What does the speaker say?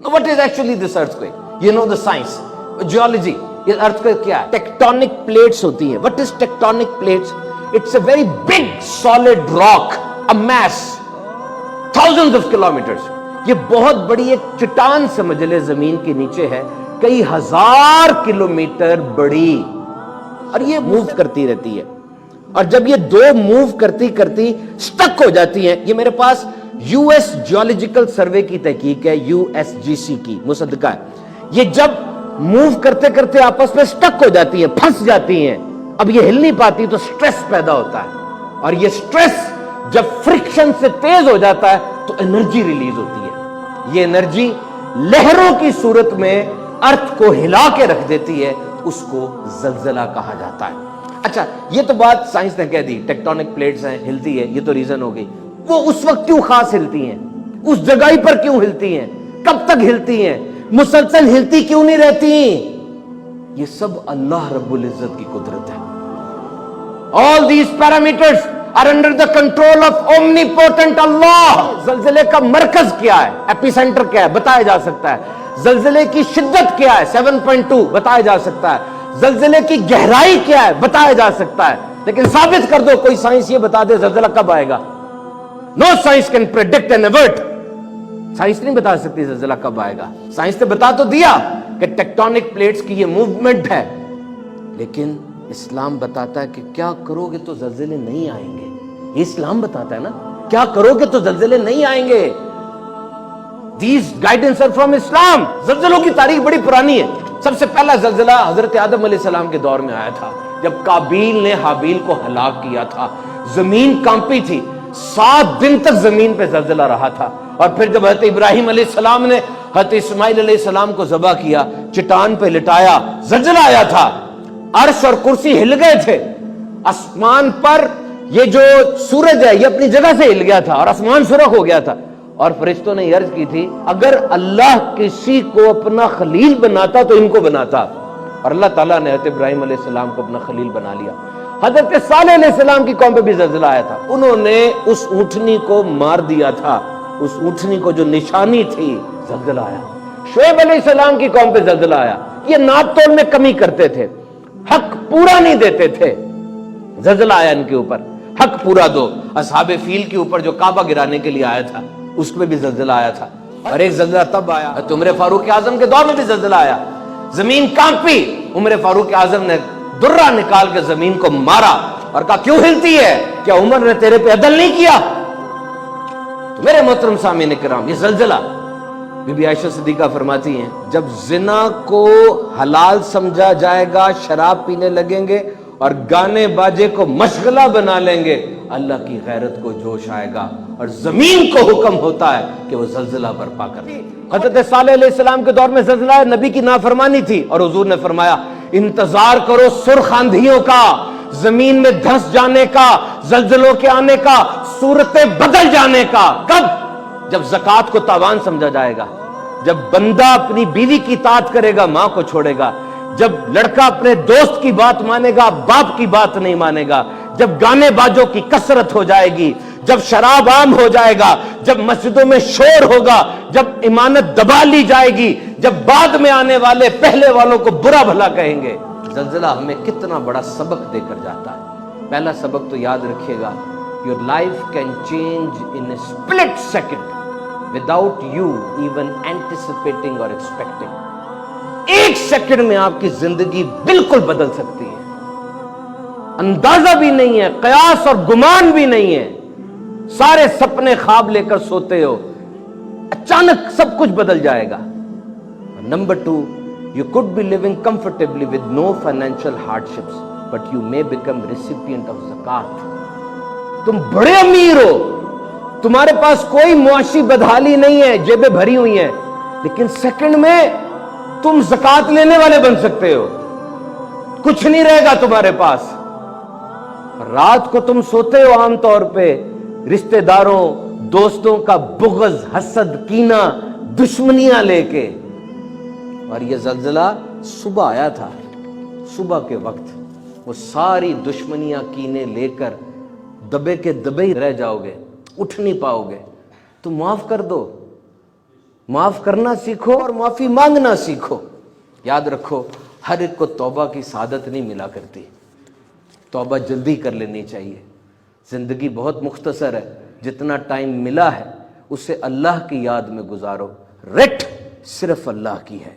Now what is actually this earthquake? You know the science, geology. ये earthquake क्या है? Tectonic plates होती हैं. What is tectonic plates? It's a very big solid rock, a mass, thousands of kilometers. ये बहुत बड़ी एक चट्टान समझ ले जमीन के नीचे है, कई हजार किलोमीटर बड़ी, और ये मूव करती रहती है. और जब ये दो मूव करती करती स्टक हो जाती हैं, ये मेरे पास यूएस जियोलॉजिकल सर्वे की तहकीक है, यूएसजीसी की मुसद्दका है. ये जब मूव करते करते आपस में स्टक हो जाती हैं, फंस जाती हैं, अब ये हिल नहीं पाती, तो स्ट्रेस पैदा होता है. और ये स्ट्रेस जब फ्रिक्शन से तेज हो जाता है तो एनर्जी रिलीज होती है. ये एनर्जी लहरों की सूरत में अर्थ को हिला के रख देती है, उसको जलजला कहा जाता है. अच्छा, ये तो बात साइंस ने कह दी, टेक्टोनिक प्लेट्स हैं, हिलती है, ये तो रीजन हो गई. वो उस वक्त क्यों खास हिलती हैं, उस जगह पर क्यों हिलती हैं, कब तक हिलती हैं, मुसलसल हिलती क्यों नहीं रहती? ये सब अल्लाह रब्बुल इज्जत की कुदरत है. All these parameters are under the control of omnipotent Allah. जलजले का मरकज क्या है, एपिसेंटर क्या है, बताया जा सकता है. जलजले की शिद्दत क्या है, 7.2 बताया जा सकता है. जलजले की गहराई क्या है, बताया जा सकता है. लेकिन साबित कर दो, कोई साइंस ये बता दे जलजला कब आएगा. No science can predict and avert. Science नहीं बता सकती जलजला कब आएगा. साइंस ने बता तो दिया कि टेक्टोनिक प्लेट्स की ये मूवमेंट है, लेकिन इस्लाम बताता है कि क्या करोगे तो जलजले नहीं आएंगे. ये इस्लाम बताता है ना, क्या करोगे तो जलजले नहीं आएंगे. These guidance are from Islam. जलजलों की तारीख बड़ी पुरानी है. सबसे पहला जलजला हजरत आदम अलैहिस्सलाम के दौर में आया था, जब काबील ने हाबील को हलाक किया था. जमीन कांपी थी, 7 दिन तक जमीन पे जलजला रहा था. और फिर जब हजरत इब्राहिम अलैहिस्सलाम ने हजरत इस्माइल अलैहिस्सलाम को ज़बह किया, चट्टान पे लिटाया, जलजला आया था. अर्श और कुर्सी हिल गए थे. आसमान पर ये जो सूरज है, ये अपनी जगह से हिल गया था और आसमान सुर्ख हो गया था. और फरिश्तों ने अर्ज की थी, अगर अल्लाह किसी को अपना खलील बनाता तो इनको बनाता. और अल्लाह ताला ने हज़रत इब्राहिम अलैहिस्सलाम को अपना खलील बना लिया. हज़रत सालेह अलैहिस्सलाम की कौम पे भी जलजला आया था. उन्होंने उस ऊंटनी को मार दिया था, उस ऊंटनी को जो निशानी थी, जलजला आया. शुएब अलैहिस्सलाम की कौम पे जलजला आया. ये नाप तोल में कमी करते थे, हक पूरा नहीं देते थे, जलजला आया इनके ऊपर. हक पूरा दो. असहाबे फील के ऊपर जो काबा गिराने के लिए आया था, उसमें भी जलजला आया था. और एक जलजला तब आया, उमर फारूक आजम के दौर में भी जलजला आया. जमीन कांपी, उमर फारूक आजम ने दुर्रा निकाल के जमीन को मारा और कहा, क्यों हिलती है, क्या उमर ने तेरे पे अदल नहीं किया? तो मेरे मोहतरम सामीन किराम, ये जलजला, बीबी आयशा सिद्दीका फरमाती हैं, जब जिना को हलाल समझा जाएगा, शराब पीने लगेंगे और गाने बाजे को मशगला बना लेंगे, अल्लाह की गैरत को जोश आएगा और जमीन को हुक्म होता है कि वो जलजला बर्पा करे. हज़रत सालेह अलैहिस्सलाम के दौर में जलजला नबी की नाफरमानी थी, और हुजूर ने फरमाया, इंतजार करो सुर्ख आंधियों का, जमीन में धंस जाने का, जलजलों के आने का, सूरतें बदल जाने का. कब? जब ज़कात को तावान समझा जाएगा, जब बंदा अपनी बीवी की इताअत करेगा, मां को छोड़ेगा, जब लड़का अपने दोस्त की बात मानेगा, बाप की बात नहीं मानेगा, जब गाने बाजों की कसरत हो जाएगी, जब शराब आम हो जाएगा, जब मस्जिदों में शोर होगा, जब इमानत दबा ली जाएगी, जब बाद में आने वाले पहले वालों को बुरा भला कहेंगे. जलजला हमें कितना बड़ा सबक देकर जाता है. पहला सबक तो याद रखिएगा, your life can change in A split second without you even anticipating और एक्सपेक्टिंग. एक सेकंड में आपकी जिंदगी बिल्कुल बदल सकती है. अंदाजा भी नहीं है, कयास और गुमान भी नहीं है. सारे सपने ख्वाब लेकर सोते हो, अचानक सब कुछ बदल जाएगा. Number 2, you could be living comfortably with no financial hardships, but you may become recipient of zakat. तुम बड़े अमीर हो, तुम्हारे पास कोई मुआशी बदहाली नहीं है, जेबें भरी हुई हैं, लेकिन सेकंड में तुम ज़कात लेने वाले बन सकते हो. कुछ नहीं रहेगा तुम्हारे पास. रात को तुम सोते हो आमतौर पे रिश्तेदारों, दोस्तों का बुग़्ज़, हसद, कीना, दुश्मनियां लेके. और ये जलजला सुबह आया था, सुबह के वक्त वो सारी दुश्मनियां, कीने लेकर दबे के दबे ही रह जाओगे, उठ नहीं पाओगे. तो माफ कर दो, معاف کرنا سیکھو اور معافی مانگنا سیکھو. یاد رکھو ہر ایک کو توبہ کی سعادت نہیں ملا کرتی. توبہ جلدی کر لینی چاہیے. زندگی بہت مختصر ہے، جتنا ٹائم ملا ہے اسے اللہ کی یاد میں گزارو. رٹ صرف اللہ کی ہے.